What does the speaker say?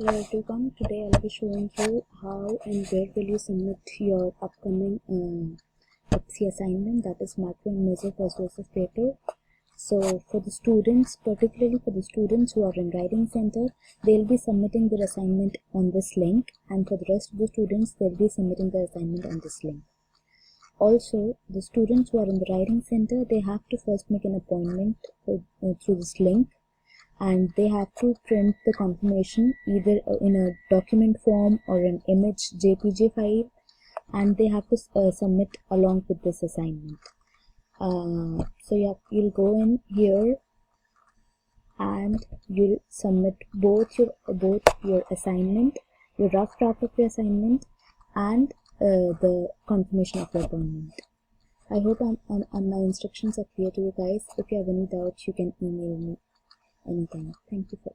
Hello everyone, today I'll be showing you how and where will you submit your upcoming FC assignment, that is macro and measure persuasive paper. So for the students, particularly for the students who are in writing center, they'll be submitting their assignment on this link, and for the rest of the students, they'll be submitting their assignment on this link. Also, the students who are in the writing center, they have to first make an appointment through this link, and they have to print the confirmation either in a document form or an image JPG file, and they have to submit along with this assignment. So yeah, you'll go in here and you'll submit both your assignment, your rough draft of your assignment, and the confirmation of your appointment. I hope my instructions are clear to you guys. If you have any doubts, you can email me anytime. Thank you for